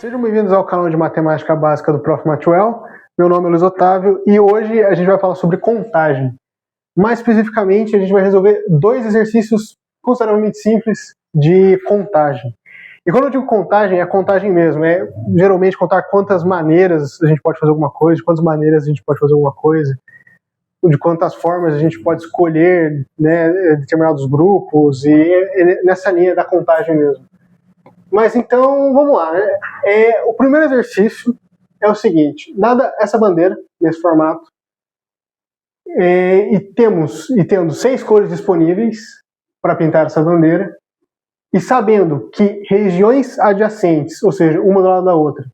Sejam bem-vindos ao canal de Matemática Básica do Prof. Matuel. Meu nome é Luiz Otávio e hoje a gente vai falar sobre contagem. Mais especificamente, a gente vai resolver dois exercícios consideravelmente simples de contagem. E quando eu digo contagem, é contagem mesmo. É geralmente contar quantas maneiras a gente pode fazer alguma coisa, de quantas maneiras a gente pode fazer alguma coisa, de quantas formas a gente pode escolher, né, determinados grupos, e nessa linha da contagem mesmo. Mas então, vamos lá, né? O primeiro exercício é o seguinte: dada essa bandeira, nesse formato, e tendo 6 cores disponíveis para pintar essa bandeira, e sabendo que regiões adjacentes, ou seja, uma do lado da outra,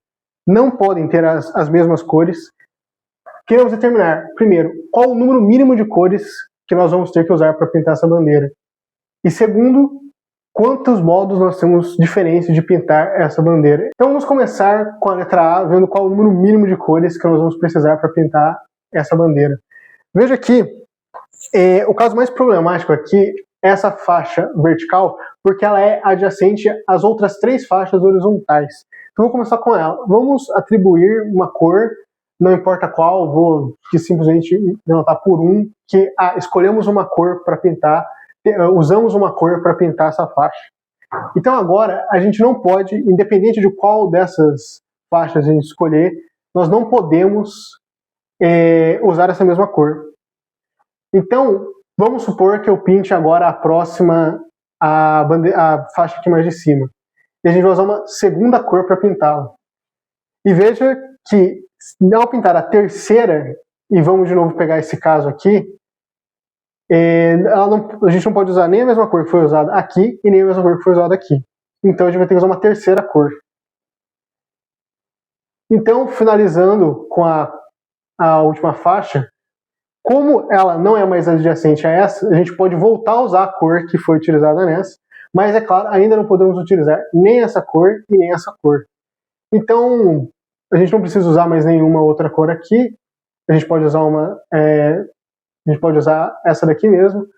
não podem ter as mesmas cores, queremos determinar, primeiro, qual o número mínimo de cores que nós vamos ter que usar para pintar essa bandeira. E segundo, quantos modos nós temos diferentes de pintar essa bandeira. Então vamos começar com a letra A, vendo qual o número mínimo de cores que nós vamos precisar para pintar essa bandeira. Veja que o caso mais problemático aqui é essa faixa vertical, porque ela é adjacente às outras 3 faixas horizontais. Então vou começar com ela. Vamos atribuir uma cor, não importa qual, vou simplesmente denotar por 1, que escolhemos uma cor para pintar, usamos uma cor para pintar essa faixa. Então agora a gente não pode, independente de qual dessas faixas a gente escolher, nós não podemos usar essa mesma cor. Então vamos supor que eu pinte agora a faixa aqui mais de cima. E a gente vai usar uma segunda cor para pintá-la. E veja que ao pintar a terceira, e vamos de novo pegar esse caso aqui, a gente não pode usar nem a mesma cor que foi usada aqui e nem a mesma cor que foi usada aqui. Então a gente vai ter que usar uma terceira cor. Então, finalizando com a última faixa, como ela não é mais adjacente a essa, a gente pode voltar a usar a cor que foi utilizada nessa, mas é claro, ainda não podemos utilizar nem essa cor e nem essa cor. Então, a gente não precisa usar mais nenhuma outra cor aqui, a gente pode usar essa daqui mesmo,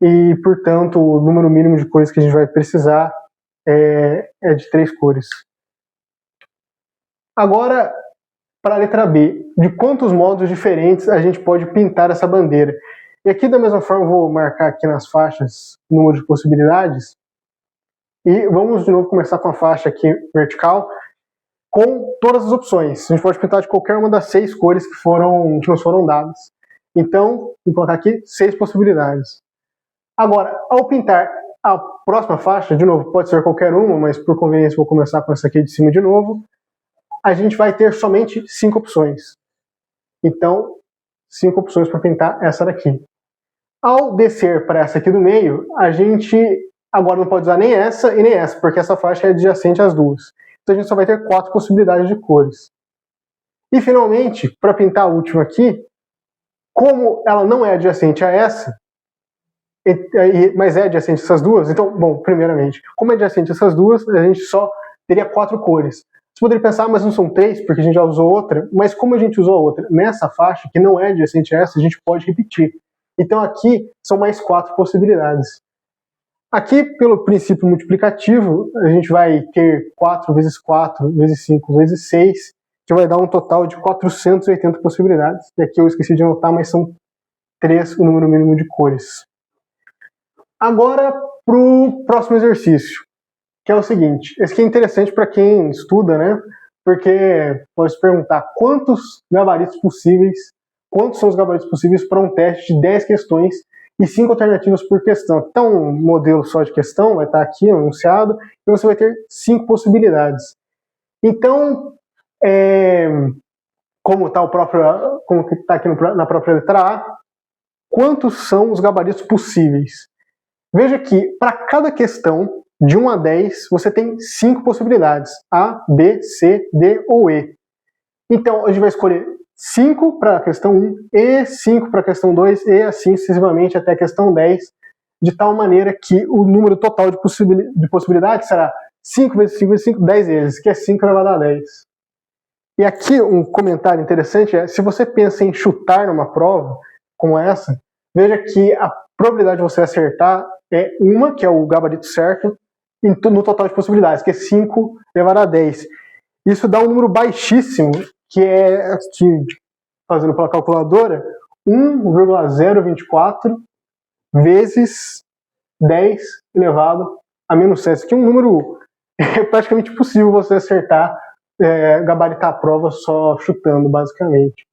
e, portanto, o número mínimo de cores que a gente vai precisar é de 3 cores. Agora, para a letra B, de quantos modos diferentes a gente pode pintar essa bandeira? E aqui, da mesma forma, eu vou marcar aqui nas faixas o número de possibilidades, e vamos de novo começar com a faixa aqui vertical, com todas as opções. A gente pode pintar de qualquer uma das 6 cores que nos foram dadas. Então, vou colocar aqui 6 possibilidades. Agora, ao pintar a próxima faixa, de novo, pode ser qualquer uma, mas por conveniência vou começar com essa aqui de cima de novo, a gente vai ter somente 5 opções. Então, 5 opções para pintar essa daqui. Ao descer para essa aqui do meio, a gente agora não pode usar nem essa e nem essa, porque essa faixa é adjacente às duas. Então a gente só vai ter 4 possibilidades de cores. E finalmente, para pintar a última aqui, como ela não é adjacente a essa, mas é adjacente a essas duas, então, bom, primeiramente, como é adjacente a essas duas, a gente só teria 4 cores. Você poderia pensar, mas não são 3, porque a gente já usou outra, mas como a gente usou a outra nessa faixa, que não é adjacente a essa, a gente pode repetir. Então aqui são mais 4 possibilidades. Aqui, pelo princípio multiplicativo, a gente vai ter 4 vezes 4 vezes 5 vezes 6, que vai dar um total de 480 possibilidades. E aqui eu esqueci de anotar, mas são 3 o número mínimo de cores. Agora, para o próximo exercício, que é o seguinte. Esse aqui é interessante para quem estuda, né? Porque pode se perguntar quantos são os gabaritos possíveis para um teste de 10 questões e 5 alternativas por questão. Então, um modelo só de questão vai estar aqui anunciado e você vai ter 5 possibilidades. Então, como está aqui na própria letra A, quantos são os gabaritos possíveis? Veja que para cada questão, de 1 a 10, você tem 5 possibilidades. A, B, C, D ou E. Então, a gente vai escolher 5 para a questão 1, e 5 para a questão 2, e assim sucessivamente até a questão 10, de tal maneira que o número total de possibilidades será 5 vezes 5 vezes 5, 10 vezes, que é 5 elevado a 10. E aqui um comentário interessante é, se você pensa em chutar numa prova como essa, veja que a probabilidade de você acertar é uma, que é o gabarito certo, no total de possibilidades, que é 5 elevado a 10. Isso dá um número baixíssimo, que é, fazendo pela calculadora, 1,024 vezes 10 elevado a menos 7. Isso aqui é um número praticamente impossível você acertar, gabaritar a prova só chutando, basicamente.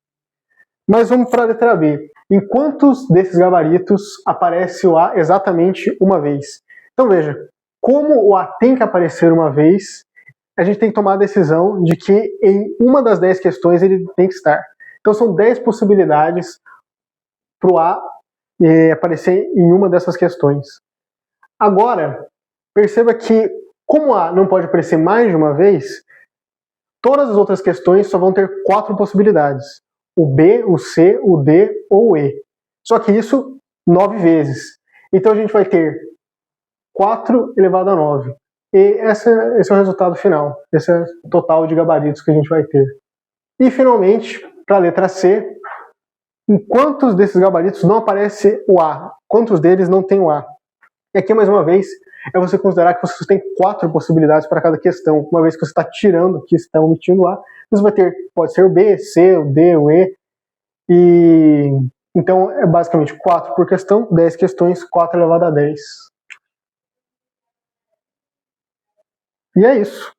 Mas vamos para a letra B. Em quantos desses gabaritos aparece o A exatamente uma vez? Então veja, como o A tem que aparecer uma vez, a gente tem que tomar a decisão de que em uma das 10 questões ele tem que estar. Então são 10 possibilidades para o A aparecer em uma dessas questões. Agora, perceba que, como o A não pode aparecer mais de uma vez, todas as outras questões só vão ter 4 possibilidades. O B, o C, o D ou o E. Só que isso 9 vezes. Então a gente vai ter 4 elevado a 9. E esse é o resultado final. Esse é o total de gabaritos que a gente vai ter. E finalmente, para a letra C, em quantos desses gabaritos não aparece o A? Quantos deles não tem o A? E aqui, mais uma vez, é você considerar que você tem 4 possibilidades para cada questão. Uma vez que você está tirando, que está omitindo o A, você vai ter, pode ser o B, C, o D, o E. E então é basicamente 4 por questão, 10 questões, 4 elevado a 10. E é isso.